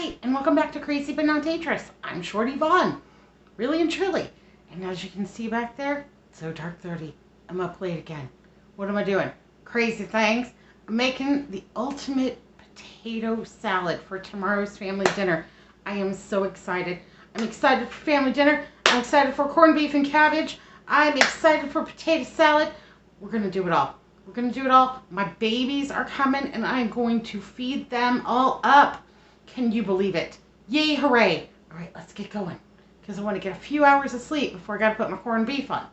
Hi, and welcome back to Crazy But Not Dangerous. I'm Shorty Vaughn, really and truly. And as you can see back there, it's so dark 30. I'm up late again. What am I doing? Crazy things. I'm making the ultimate potato salad for tomorrow's family dinner. I am so excited. I'm excited for family dinner. I'm excited for corned beef and cabbage. I'm excited for potato salad. We're going to do it all. We're going to do it all. My babies are coming, and I'm going to feed them all up. Can you believe it? Yay, hooray. All right, let's get going because I want to get a few hours of sleep before I got to put my corned beef on.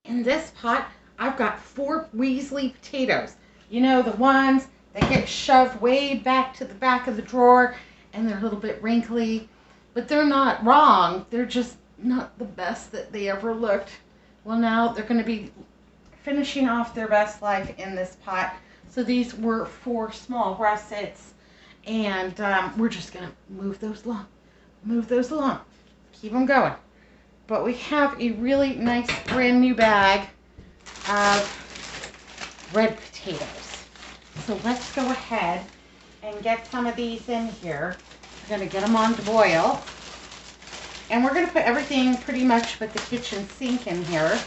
In this pot, I've got 4 Weasley potatoes. You know, the ones that get shoved way back to the back of the drawer and they're a little bit wrinkly, but they're not wrong. They're just not the best that they ever looked. Well, now they're going to be finishing off their best life in this pot. So these were 4 small russets. And we're just going to move those along, keep them going. But we have a really nice brand new bag of red potatoes. So let's go ahead and get some of these in here. We're going to get them on to boil. And we're going to put everything pretty much but the kitchen sink in here.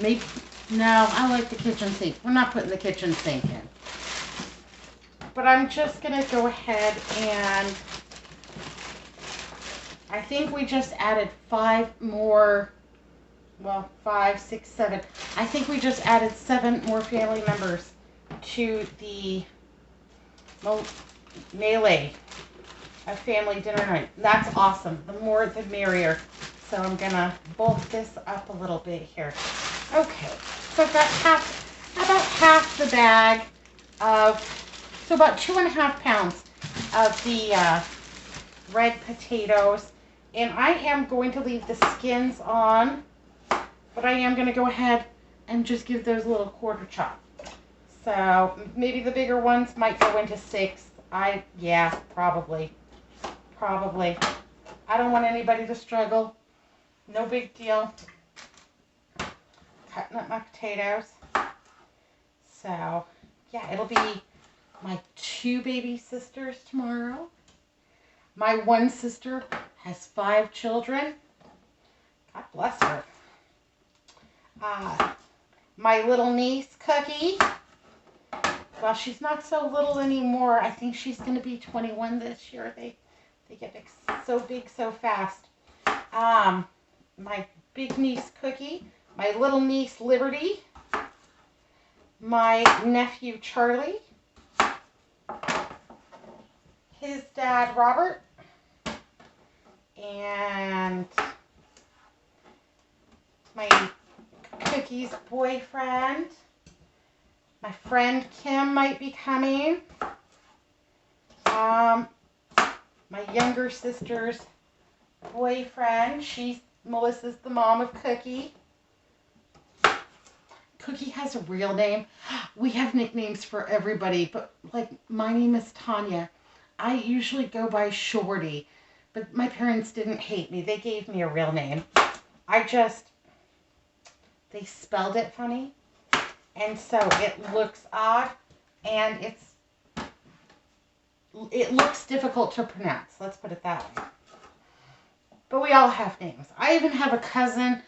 Maybe, no, I like the kitchen sink. We're not putting the kitchen sink in. But I'm just going to go ahead and I think we just added 5 more, well, 5, 6, 7. I think we just added 7 more family members to the melee of family dinner night. That's awesome. The more the merrier. So I'm going to bulk this up a little bit here. Okay, so I've got about half the bag of... So about 2.5 pounds of the red potatoes. And I am going to leave the skins on, but I am going to go ahead and just give those a little quarter chop. So maybe the bigger ones might go into 6. Yeah, probably. I don't want anybody to struggle. No big deal. Cutting up my potatoes. So, yeah, it'll be my 2 baby sisters tomorrow. My one sister has 5 children. God bless her. My little niece, Cookie. Well, she's not so little anymore. I think she's going to be 21 this year. They get so big so fast. My big niece, Cookie. My little niece, Liberty. My nephew, Charlie. His dad, Robert, and my Cookie's boyfriend. My friend Kim might be coming. My younger sister's boyfriend. Melissa's the mom of Cookie. Cookie has a real name. We have nicknames for everybody, but like my name is Tanya. I usually go by Shorty, but my parents didn't hate me. They gave me a real name. They spelled it funny, and so it looks odd, and it looks difficult to pronounce. Let's put it that way. But we all have names. I even have a cousin.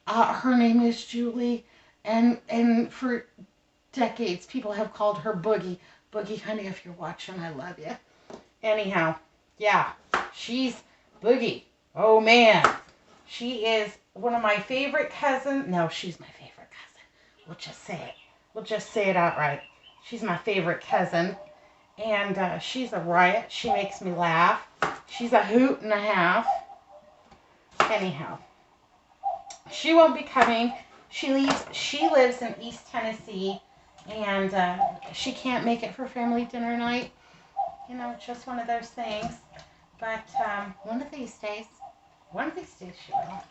Her name is Julie, and for decades, people have called her Boogie. Boogie, honey, if you're watching, I love you. Anyhow, yeah, she's Boogie. Oh, man. She is one of my favorite cousins. No, she's my favorite cousin. We'll just say it. We'll just say it outright. She's my favorite cousin. And she's a riot. She makes me laugh. She's a hoot and a half. Anyhow, she won't be coming. She lives in East Tennessee. And she can't make it for family dinner night. You know, just one of those things. But one of these days she will.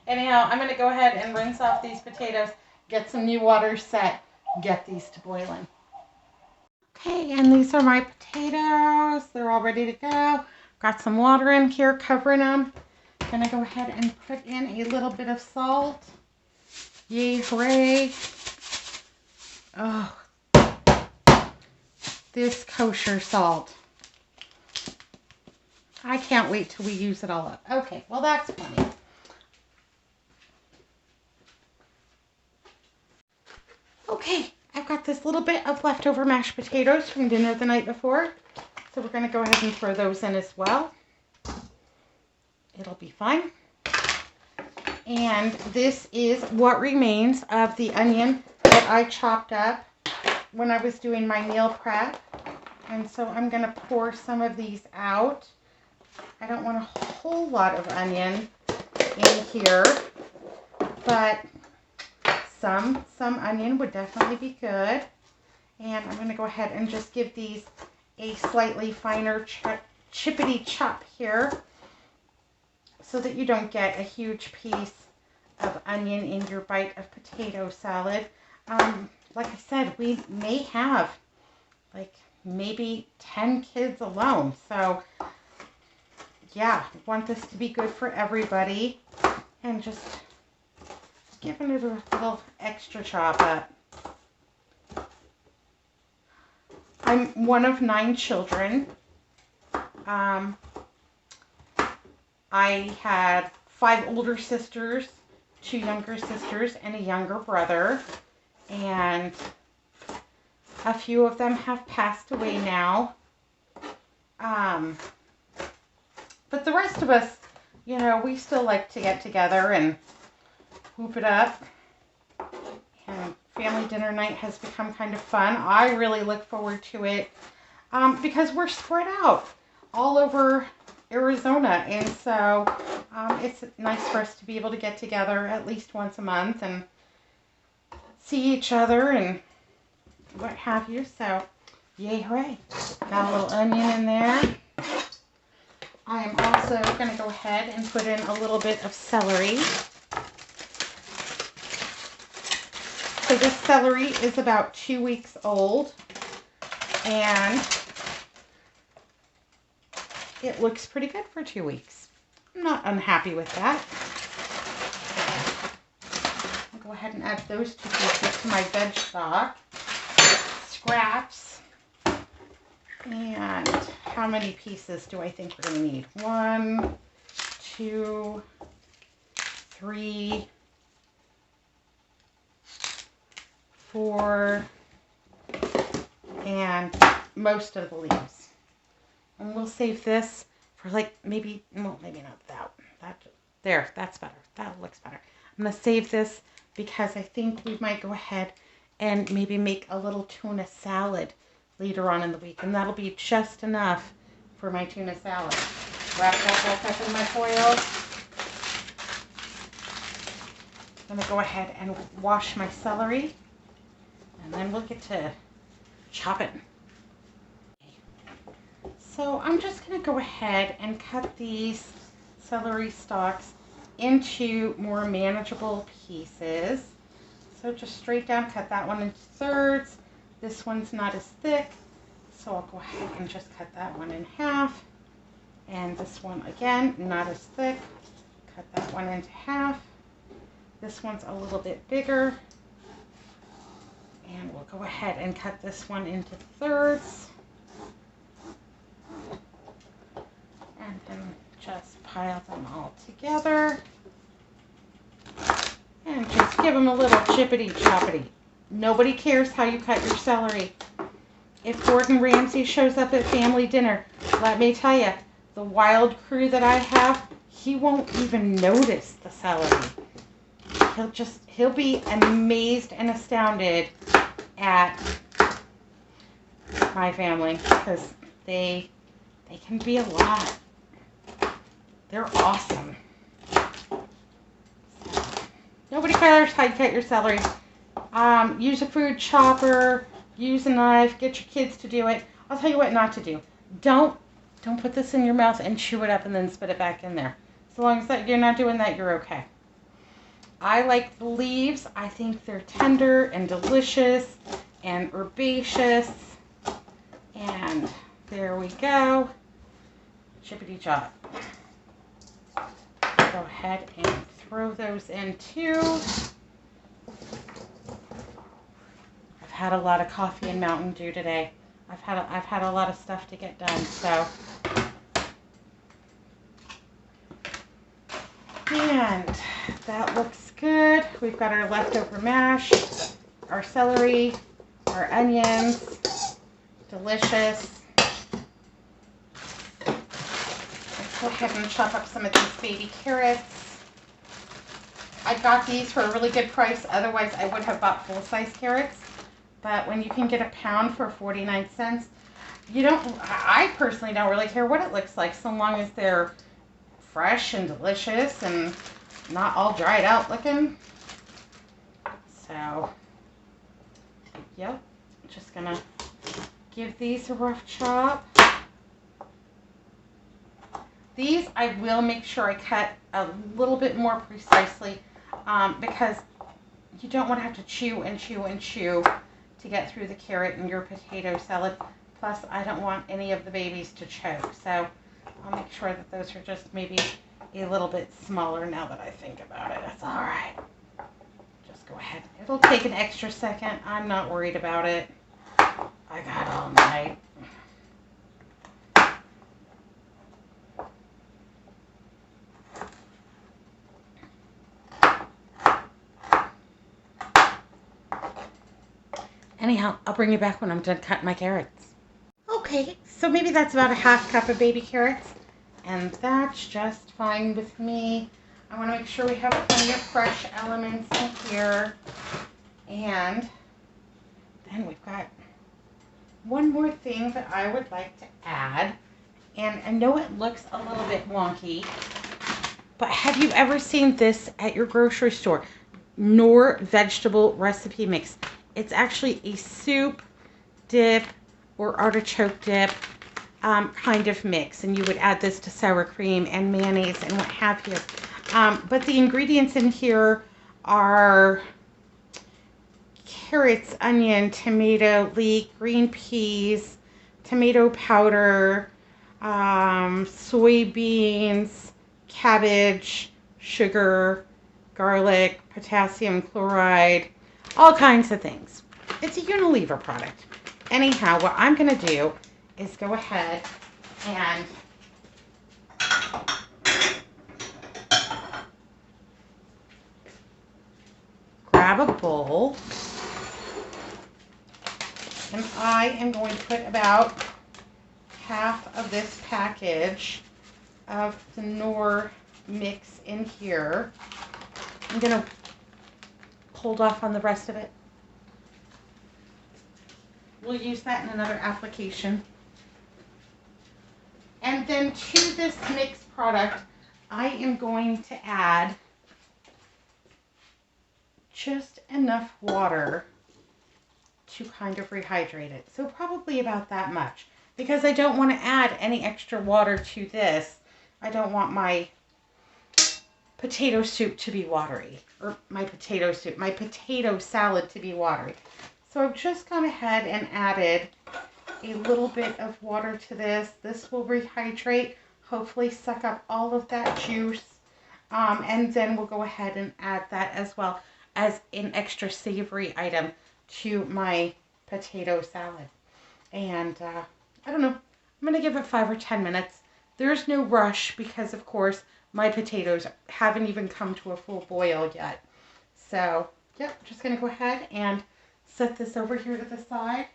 Anyhow, I'm going to go ahead and rinse off these potatoes, get some new water set, get these to boiling. Okay, and these are my potatoes. They're all ready to go. Got some water in here covering them. Going to go ahead and put in a little bit of salt. Yay, hooray. Oh, this kosher salt. I can't wait till we use it all up. Okay, well that's funny. Okay, I've got this little bit of leftover mashed potatoes from dinner the night before. So we're going to go ahead and throw those in as well. It'll be fine. And this is what remains of the onion that I chopped up when I was doing my meal prep. And so I'm going to pour some of these out. I don't want a whole lot of onion in here, but some onion would definitely be good. And I'm going to go ahead and just give these a slightly finer chippity chop here so that you don't get a huge piece of onion in your bite of potato salad. Like I said, we may have like maybe 10 kids alone. So yeah, want this to be good for everybody, and just giving it a little extra chop up. I'm one of 9 children. I had 5 older sisters, 2 younger sisters, and a younger brother. And a few of them have passed away now. But the rest of us, you know, we still like to get together and whoop it up. And family dinner night has become kind of fun. I really look forward to it because we're spread out all over Arizona. And so it's nice for us to be able to get together at least once a month and see each other and what have you. So, yay, hooray. Got a little onion in there. I am also going to go ahead and put in a little bit of celery. So this celery is about 2 weeks old, and it looks pretty good for 2 weeks. I'm not unhappy with that. I'll go ahead and add those 2 pieces to my veg stock. Scraps. And how many pieces do I think we're going to need? 1, 2, 3, 4, and most of the leaves. And we'll save this for like maybe, well, maybe not that. There, that's better. That looks better. I'm going to save this because I think we might go ahead and maybe make a little tuna salad later on in the week. And that'll be just enough for my tuna salad. Wrap that back up in my foil. I'm going to go ahead and wash my celery. And then we'll get to chopping. So I'm just going to go ahead and cut these celery stalks into more manageable pieces. So just straight down, cut that one into thirds. This one's not as thick, so I'll go ahead and just cut that one in half. And this one, again, not as thick. Cut that one into half. This one's a little bit bigger. And we'll go ahead and cut this one into thirds. And then just pile them all together. And just give them a little chippity-choppity. Nobody cares how you cut your celery. If Gordon Ramsay shows up at family dinner, let me tell you, the wild crew that I have, he won't even notice the celery. He'll be amazed and astounded at my family because they can be a lot. They're awesome. So, nobody cares how you cut your celery. Use a food chopper, use a knife, get your kids to do it. I'll tell you what not to do. Don't put this in your mouth and chew it up and then spit it back in there. So long as you're not doing that, you're okay. I like the leaves. I think they're tender and delicious and herbaceous. And there we go. Chippity chop. Go ahead and throw those in too. I've had a lot of coffee and Mountain Dew today. I've had a lot of stuff to get done, so And that looks good. We've got our leftover mash, our celery, our onions. Delicious. Let's go ahead and chop up some of these baby carrots. I got these for a really good price. Otherwise, I would have bought full-size carrots. But when you can get a pound for 49 cents, I personally don't really care what it looks like, so long as they're fresh and delicious and not all dried out looking. So, yep, just gonna give these a rough chop. These I will make sure I cut a little bit more precisely because you don't want to have to chew and chew and chew to get through the carrot in your potato salad. Plus, I don't want any of the babies to choke. So I'll make sure that those are just maybe a little bit smaller now that I think about it. That's all right. Just go ahead. It'll take an extra second. I'm not worried about it. I got all night. Anyhow, I'll bring you back when I'm done cutting my carrots. Okay, so maybe that's about a half cup of baby carrots, and that's just fine with me. I want to make sure we have plenty of fresh elements in here. And then we've got one more thing that I would like to add. And I know it looks a little bit wonky, but have you ever seen this at your grocery store? Knorr Vegetable Recipe Mix. It's actually a soup, dip, or artichoke dip kind of mix. And you would add this to sour cream and mayonnaise and what have you. But the ingredients in here are carrots, onion, tomato, leek, green peas, tomato powder, soybeans, cabbage, sugar, garlic, potassium chloride, all kinds of things. It's a Unilever product. Anyhow, what I'm going to do is go ahead and grab a bowl, and I am going to put about half of this package of the Knorr mix in here. I'm going to hold off on the rest of it. We'll use that in another application. And then to this mixed product, I am going to add just enough water to kind of rehydrate it. So probably about that much, because I don't want to add any extra water to this. I don't want my potato soup to be watery, or my potato salad to be watery. So I've just gone ahead and added a little bit of water to this. This will rehydrate, hopefully suck up all of that juice. And then we'll go ahead and add that as well as an extra savory item to my potato salad. And I don't know, I'm going to give it 5 or 10 minutes. There's no rush because, of course, my potatoes haven't even come to a full boil yet. So, yep, just going to go ahead and set this over here to the side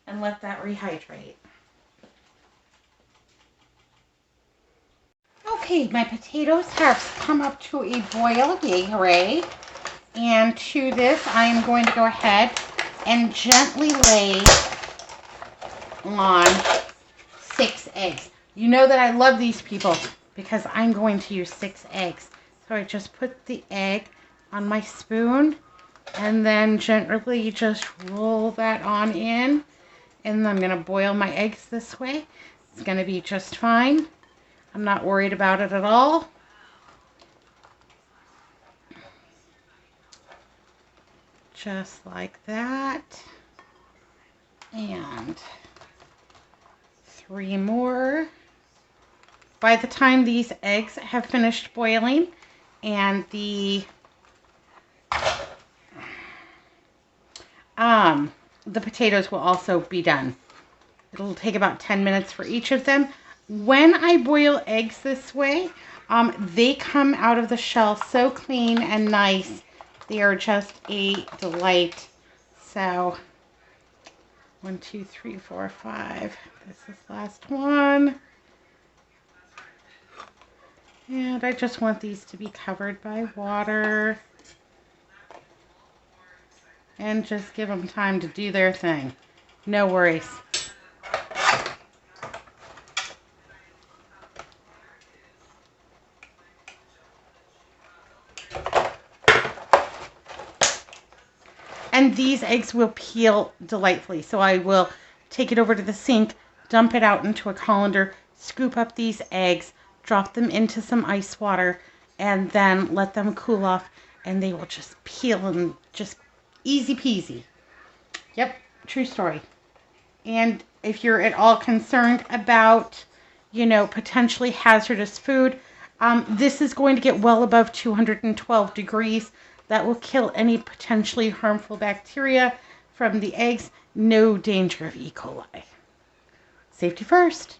and let that rehydrate. Okay, my potatoes have come up to a boil, yay, hooray. And to this, I am going to go ahead and gently lay on 6 eggs. You know that I love these people because I'm going to use 6 eggs. So I just put the egg on my spoon and then gently just roll that on in. And I'm going to boil my eggs this way. It's going to be just fine. I'm not worried about it at all. Just like that. And 3 more. By the time these eggs have finished boiling and the potatoes will also be done. It'll take about 10 minutes for each of them. When I boil eggs this way, they come out of the shell so clean and nice. They are just a delight. So, 1, 2, 3, 4, 5. This is the last one. And I just want these to be covered by water. And just give them time to do their thing. No worries. And these eggs will peel delightfully. So I will take it over to the sink, dump it out into a colander, scoop up these eggs, drop them into some ice water, and then let them cool off. And they will just peel and just easy peasy. Yep, true story. And if you're at all concerned about, potentially hazardous food, this is going to get well above 212 degrees. That will kill any potentially harmful bacteria from the eggs. No danger of E. coli. Safety first.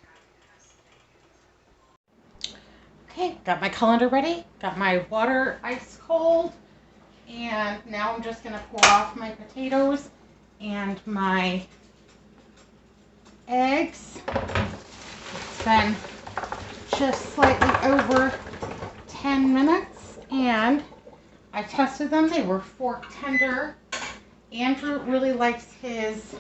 Okay, got my colander ready. Got my water ice cold. And now I'm just going to pour off my potatoes and my eggs. It's been just slightly over 10 minutes and I tested them. They were fork tender. Andrew really likes his,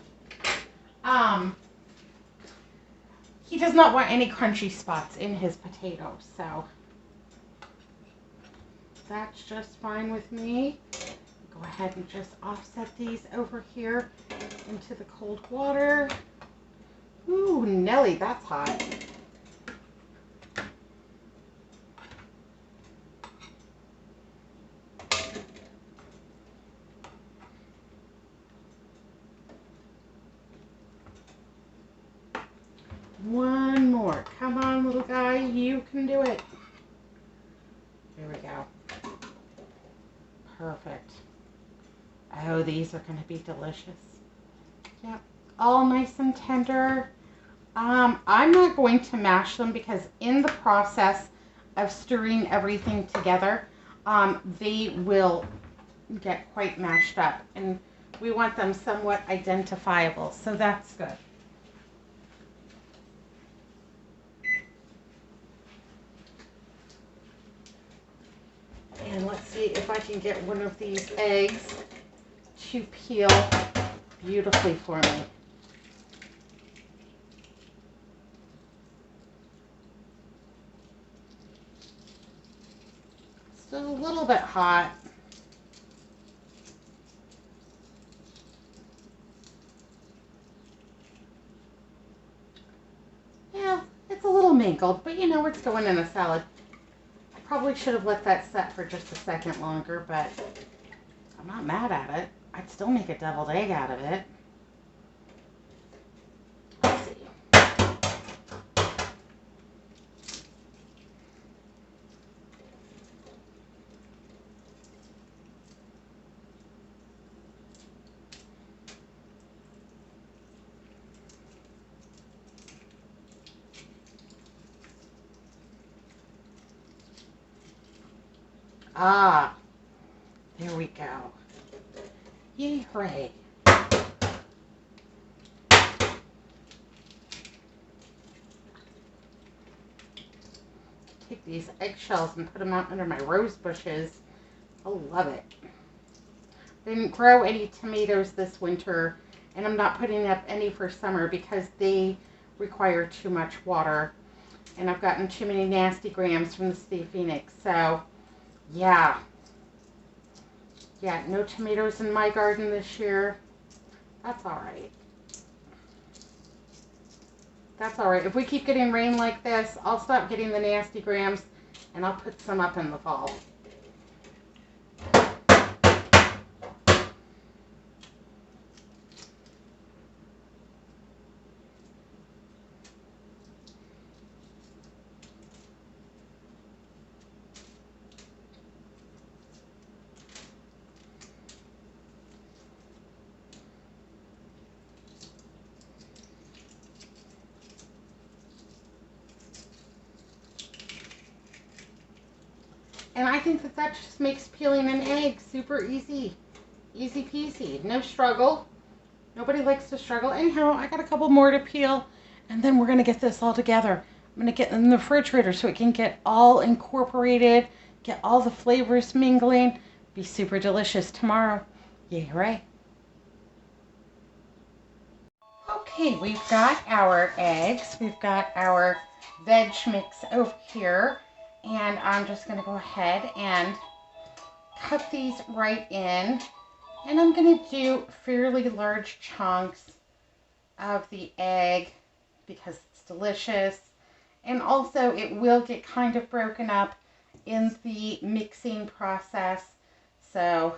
he does not want any crunchy spots in his potatoes, so that's just fine with me. Go ahead and just offset these over here into the cold water. Ooh, Nelly, that's hot. One more. Come on, little guy. You can do it. There we go. Perfect. Oh, these are going to be delicious. Yep. All nice and tender. I'm not going to mash them because in the process of stirring everything together, they will get quite mashed up. And we want them somewhat identifiable. So that's good. And let's see if I can get one of these eggs to peel beautifully for me. Still a little bit hot. Yeah, it's a little mingled, but it's going in a salad. I probably should have let that set for just a second longer, but I'm not mad at it. I'd still make a deviled egg out of it. Let's see. Ah, there we go. Yay, hooray. Take these eggshells and put them out under my rose bushes. I love it. Didn't grow any tomatoes this winter, and I'm not putting up any for summer because they require too much water. And I've gotten too many nasty grams from the state of Phoenix. So, yeah. Yeah, no tomatoes in my garden this year. That's all right. That's all right. If we keep getting rain like this, I'll stop getting the nasty grams, and I'll put some up in the fall. And I think that that just makes peeling an egg super easy. Easy peasy. No struggle. Nobody likes to struggle. Anyhow, I got a couple more to peel, and then we're going to get this all together. I'm going to get it in the refrigerator so it can get all incorporated, get all the flavors mingling, be super delicious tomorrow. Yay, hooray. Okay, we've got our eggs. We've got our veg mix over here, and I'm just going to go ahead and cut these right in. And I'm going to do fairly large chunks of the egg because it's delicious. And also it will get kind of broken up in the mixing process. So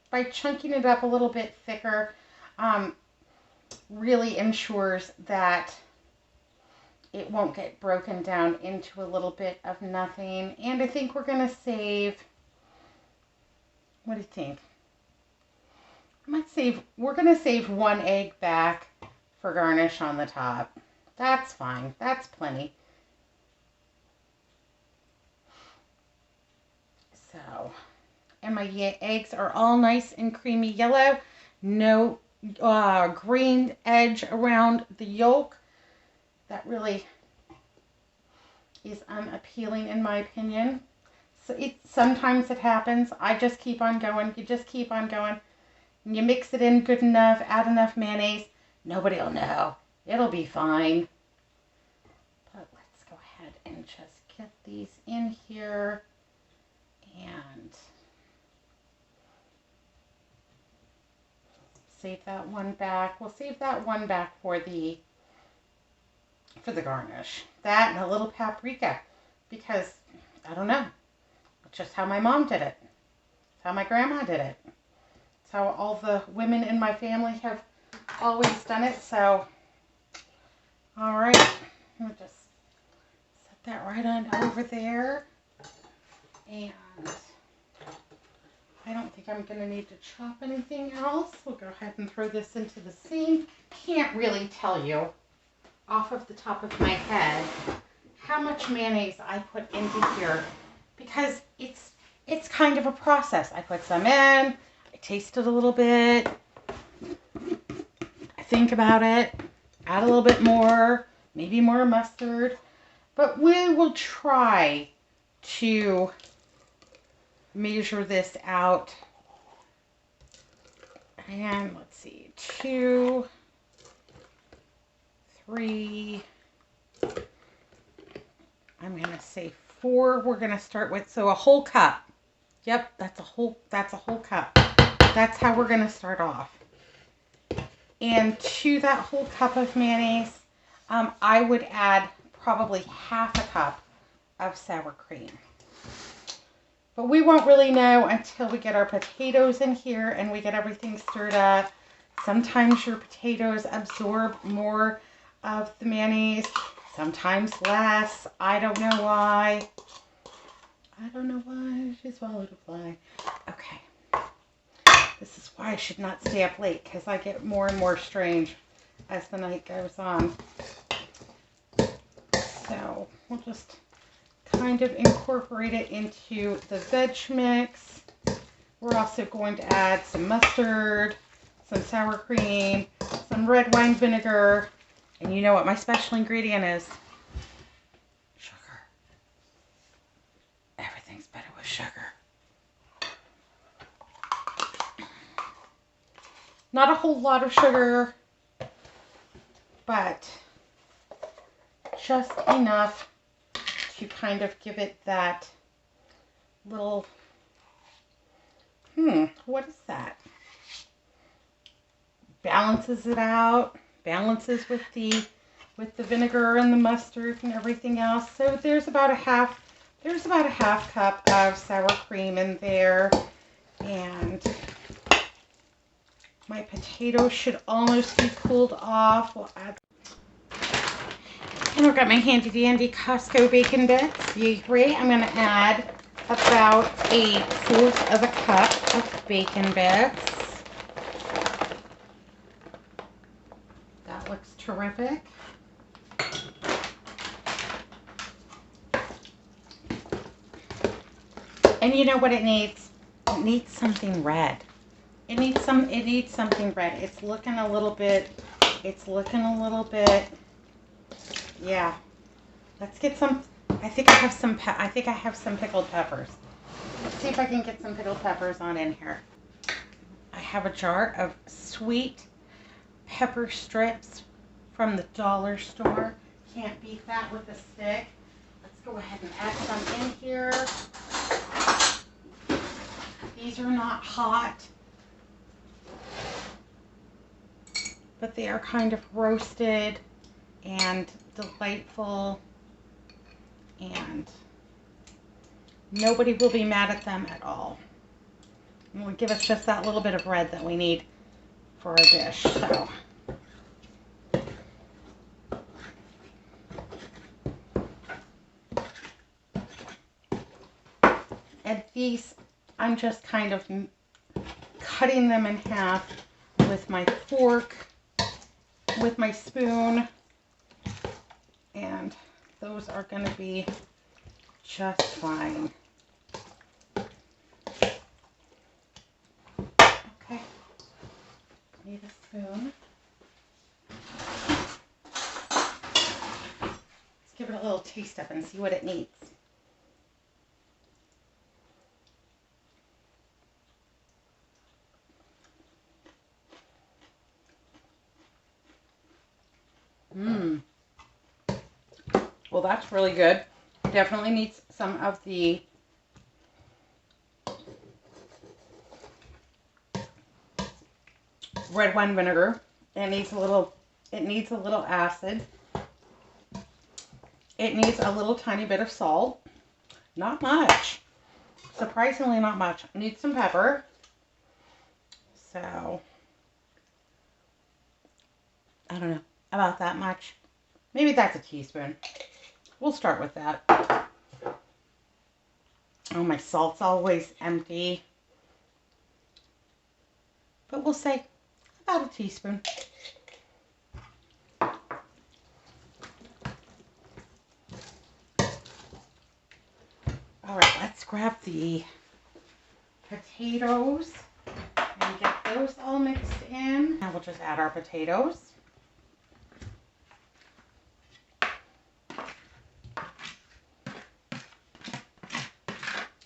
by chunking it up a little bit thicker, really ensures that it won't get broken down into a little bit of nothing. And I think we're going to save, what do you think? We're going to save one egg back for garnish on the top. That's fine. That's plenty. So, and my eggs are all nice and creamy yellow. No green edge around the yolk. That really is unappealing in my opinion. So sometimes it happens. I just keep on going. You just keep on going. And you mix it in good enough, add enough mayonnaise, nobody will know. It'll be fine. But let's go ahead and just get these in here and save that one back. We'll save that one back for the garnish. That and a little paprika because, I don't know, it's just how my mom did it. It's how my grandma did it. It's how all the women in my family have always done it. So, all right, we'll just set that right on over there. And I don't think I'm going to need to chop anything else. We'll go ahead and throw this into the sink. Can't really tell you off of the top of my head how much mayonnaise I put into here because it's kind of a process. I put some in, I taste it a little bit, I think about it, add a little bit more, maybe more mustard, but we will try to measure this out. And let's see, 2, 3, I'm going to say 4. We're going to start with, so a whole cup. Yep, that's a whole cup. That's how we're going to start off. And to that whole cup of mayonnaise, I would add probably half a cup of sour cream. But we won't really know until we get our potatoes in here and we get everything stirred up. Sometimes your potatoes absorb more of the mayonnaise, sometimes less. I don't know why. I don't know why she swallowed a fly. Okay. This is why I should not stay up late because I get more and more strange as the night goes on. So we'll just kind of incorporate it into the veg mix. We're also going to add some mustard, some sour cream, some red wine vinegar, and you know what my special ingredient is? Sugar. Everything's better with sugar. Not a whole lot of sugar, but just enough to kind of give it that little, what is that? Balances it out, balances with the vinegar and the mustard and everything else. So there's about a half cup of sour cream in there, and my potatoes should almost be cooled off. We'll add. And I've got my handy dandy Costco bacon bits. I'm going to add about 1/4 of a cup of bacon bits. That looks terrific. And you know what it needs? It needs something red. It needs something red. It's looking a little bit, yeah. Let's get some, I think I have some pickled peppers. Let's see if I can get some pickled peppers on in here. I have a jar of sweet pepper strips from the dollar store. Can't beat that with a stick. Let's go ahead and add some in here. These are not hot, but they are kind of roasted and delightful, and nobody will be mad at them at all. And will give us just that little bit of red that we need for our dish. So and these, I'm just kind of cutting them in half with my fork, with my spoon, and those are going to be just fine. Okay, need a spoon. Let's give it a little taste up and see what it needs. Well, that's really good. Definitely needs some of the red wine vinegar. It needs a little acid. It needs a little tiny bit of salt. Not much. Surprisingly not much. It needs some pepper. So, I don't know, about that much. Maybe that's a teaspoon. We'll start with that. Oh, my salt's always empty. But we'll say about a teaspoon. All right, let's grab the potatoes and get those all mixed in. Now we'll just add our potatoes.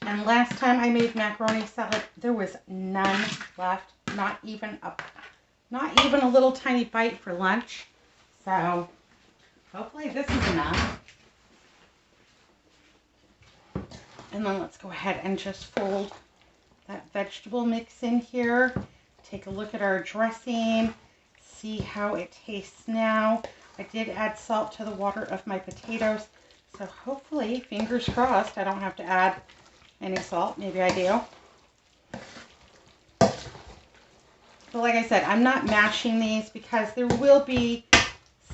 And last time I made macaroni salad, there was none left. Not even a little tiny bite for lunch. So hopefully this is enough. And then let's go ahead and just fold that vegetable mix in here. Take a look at our dressing. See how it tastes now. I did add salt to the water of my potatoes. So hopefully, fingers crossed, I don't have to add any salt. Maybe I do. But like I said, I'm not mashing these because there will be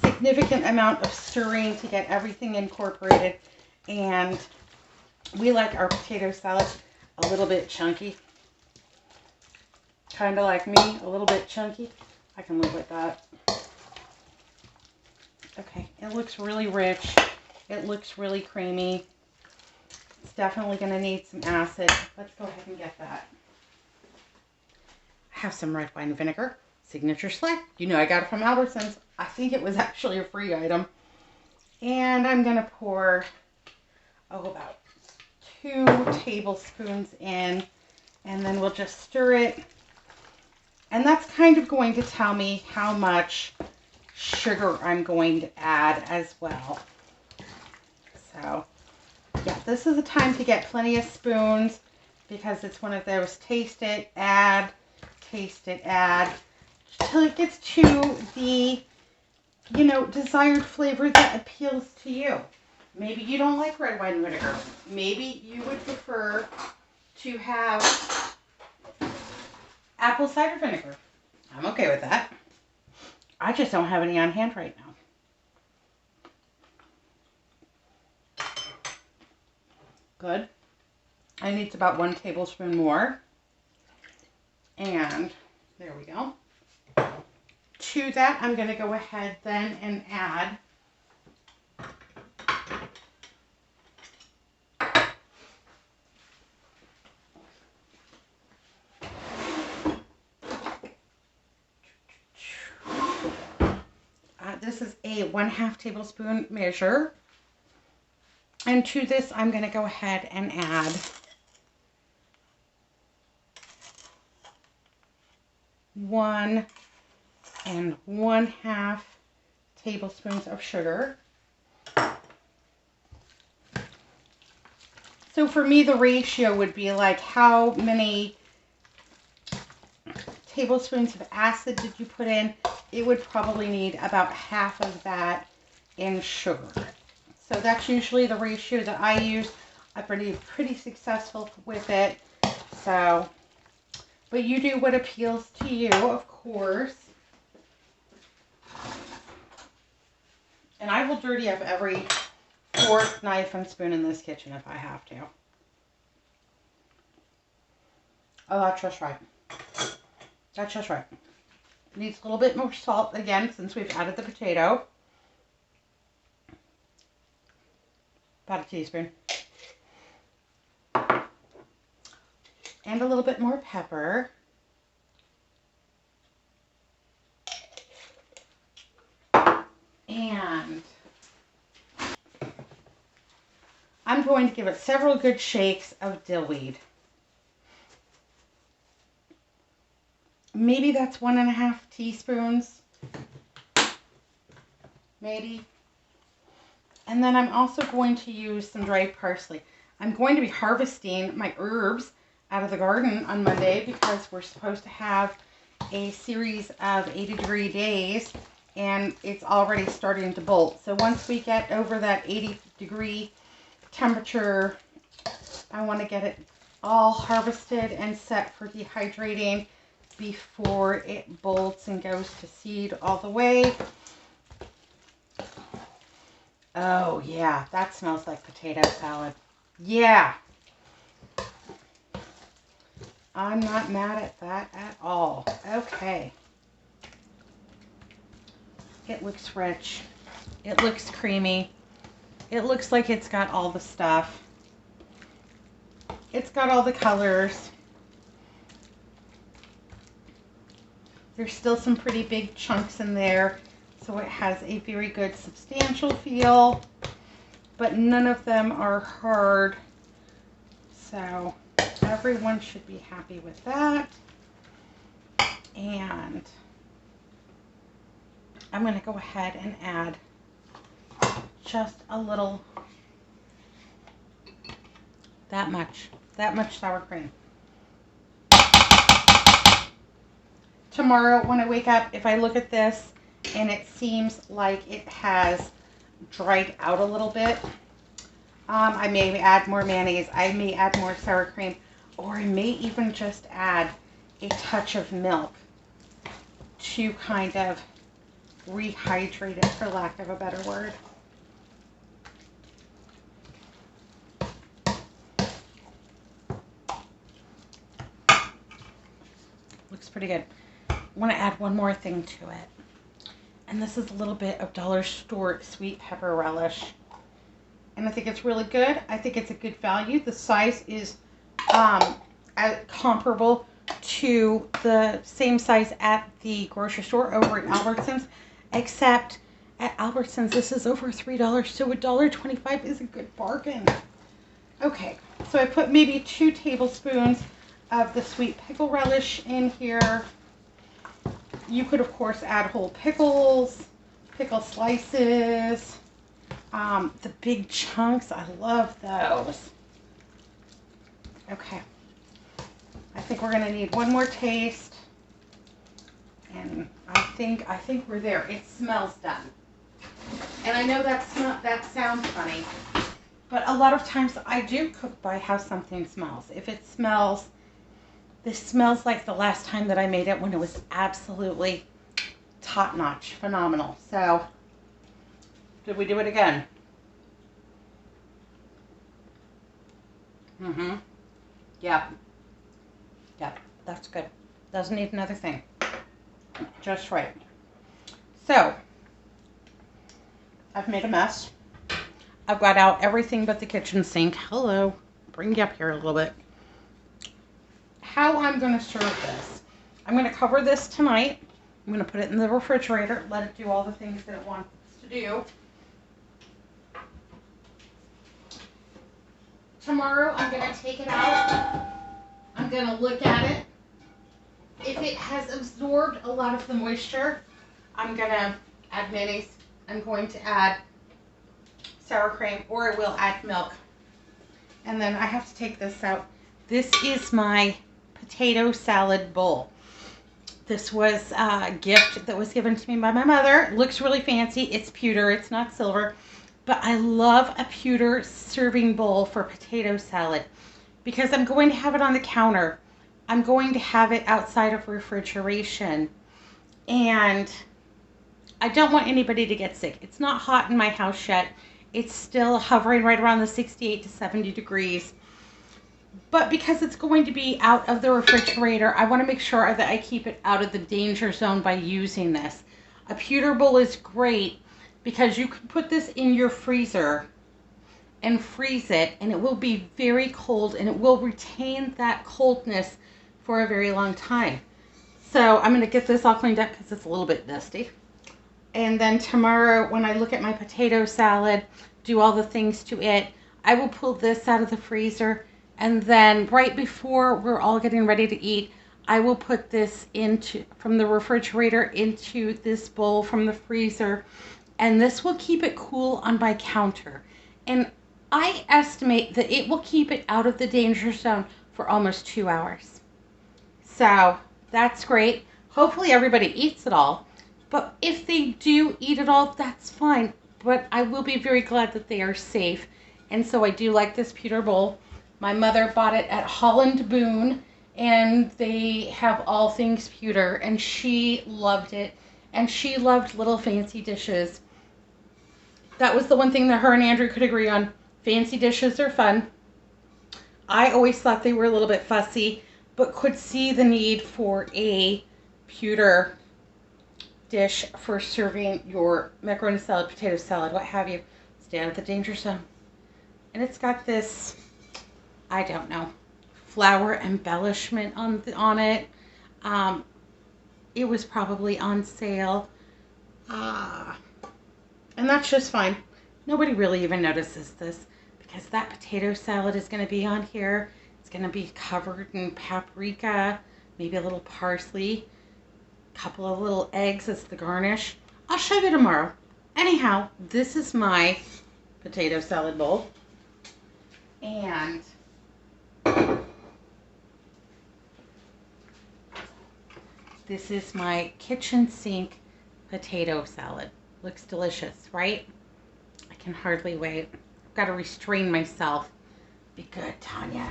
significant amount of stirring to get everything incorporated. And we like our potato salad a little bit chunky. Kind of like me, a little bit chunky. I can live with that. Okay, it looks really rich. It looks really creamy. It's definitely going to need some acid. Let's go ahead and get that. I have some red wine vinegar, Signature Select. You know I got it from Albertsons. I think it was actually a free item. And I'm going to pour, about 2 tablespoons in. And then we'll just stir it. And that's kind of going to tell me how much sugar I'm going to add as well. So, yeah, this is a time to get plenty of spoons because it's one of those taste it, add, till it gets to the, desired flavor that appeals to you. Maybe you don't like red wine vinegar. Maybe you would prefer to have apple cider vinegar. I'm okay with that. I just don't have any on hand right now. Good. I need about 1 tablespoon more. And there we go. To that, I'm going to go ahead then and add a 1/2 tablespoon measure. And to this, I'm going to go ahead and add 1 1/2 tablespoons of sugar. So for me, the ratio would be like, how many tablespoons of acid did you put in? It would probably need about half of that in sugar. So that's usually the ratio that I use. I've been pretty successful with it. So, but you do what appeals to you, of course. And I will dirty up every fork, knife, and spoon in this kitchen if I have to. Oh, that's just right. That's just right. Needs a little bit more salt, again, since we've added the potato. About a teaspoon. And a little bit more pepper. And I'm going to give it several good shakes of dill weed. Maybe that's 1.5 teaspoons. Maybe. And then I'm also going to use some dried parsley. I'm going to be harvesting my herbs out of the garden on Monday because we're supposed to have a series of 80-degree days, and it's already starting to bolt. So once we get over that 80-degree temperature, I want to get it all harvested and set for dehydrating before it bolts and goes to seed all the way. Oh yeah, that smells like potato salad. Yeah. I'm not mad at that at all. Okay. It looks rich. It looks creamy. It looks like it's got all the stuff. It's got all the colors. There's still some pretty big chunks in there, so it has a very good substantial feel, but none of them are hard. So everyone should be happy with that. And I'm going to go ahead and add just a little, that much sour cream. Tomorrow when I wake up, if I look at this and it seems like it has dried out a little bit, I may add more mayonnaise, I may add more sour cream, or I may even just add a touch of milk to kind of rehydrate it, for lack of a better word. Looks pretty good. I want to add one more thing to it. And this is a little bit of dollar store sweet pepper relish. And I think it's really good. I think it's a good value. The size is comparable to the same size at the grocery store over at Albertsons. Except at Albertsons, this is over $3. So $1.25 is a good bargain. Okay, so I put maybe 2 tablespoons of the sweet pickle relish in here. You could, of course, add whole pickles, pickle slices, the big chunks. I love those. Okay. I think we're going to need one more taste. And I think we're there. It smells done. And I know that sounds funny, but a lot of times I do cook by how something smells. If it smells, this smells like the last time that I made it when it was absolutely top-notch, phenomenal. So, did we do it again? Mm-hmm. Yep. Yep, that's good. Doesn't need another thing. Just right. So, I've made a mess. I've got out everything but the kitchen sink. Hello. Bring you up here a little bit. How I'm going to serve this. I'm going to cover this tonight. I'm going to put it in the refrigerator, let it do all the things that it wants to do. Tomorrow I'm going to take it out. I'm going to look at it. If it has absorbed a lot of the moisture, I'm going to add mayonnaise. I'm going to add sour cream, or I will add milk. And then I have to take this out. This is my potato salad bowl. This was a gift that was given to me by my mother. It looks really fancy. It's pewter. It's not silver. But I love a pewter serving bowl for potato salad because I'm going to have it on the counter. I'm going to have it outside of refrigeration. And I don't want anybody to get sick. It's not hot in my house yet. It's still hovering right around the 68 to 70 degrees. But because it's going to be out of the refrigerator, I want to make sure that I keep it out of the danger zone by using this. A pewter bowl is great because you can put this in your freezer and freeze it, and it will be very cold, and it will retain that coldness for a very long time. So I'm going to get this all cleaned up because it's a little bit dusty. And then tomorrow, when I look at my potato salad, do all the things to it, I will pull this out of the freezer. And then right before we're all getting ready to eat, I will put this from the refrigerator into this bowl from the freezer. And this will keep it cool on my counter. And I estimate that it will keep it out of the danger zone for almost 2 hours. So that's great. Hopefully everybody eats it all. But if they do eat it all, that's fine. But I will be very glad that they are safe. And so I do like this pewter bowl. My mother bought it at Holland Boone, and they have all things pewter, and she loved it. And she loved little fancy dishes. That was the one thing that her and Andrew could agree on. Fancy dishes are fun. I always thought they were a little bit fussy, but could see the need for a pewter dish for serving your macaroni salad, potato salad, what have you. Stay out of the danger zone. And it's got this, I don't know, flower embellishment on it. It was probably on sale. And that's just fine. Nobody really even notices this because that potato salad is going to be on here. It's going to be covered in paprika, maybe a little parsley, a couple of little eggs as the garnish. I'll show you tomorrow. Anyhow, this is my potato salad bowl. And this is my kitchen sink potato salad. Looks delicious, right? I can hardly wait. I've got to restrain myself. Be good, Tanya.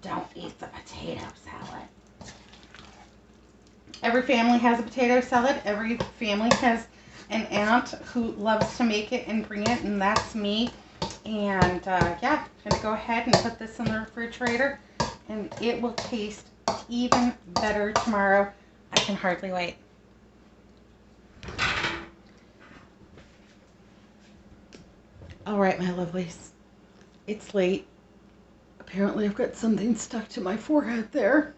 Don't eat the potato salad. Every family has a potato salad. Every family has an aunt who loves to make it and bring it, and that's me. And yeah, I'm going to go ahead and put this in the refrigerator, and it will taste even better tomorrow. I can hardly wait. All right, my lovelies. It's late. Apparently I've got something stuck to my forehead there.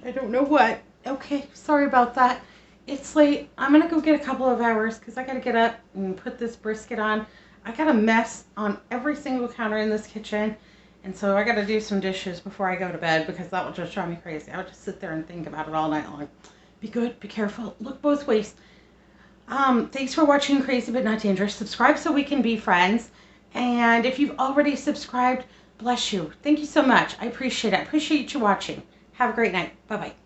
I don't know what. Okay, sorry about that. It's late. I'm going to go get a couple of hours because I got to get up and put this brisket on. I got a mess on every single counter in this kitchen. And so I got to do some dishes before I go to bed because that will just drive me crazy. I would just sit there and think about it all night long. Be good. Be careful. Look both ways. Thanks for watching Crazy But Not Dangerous. Subscribe so we can be friends. And if you've already subscribed, bless you. Thank you so much. I appreciate it. I appreciate you watching. Have a great night. Bye-bye.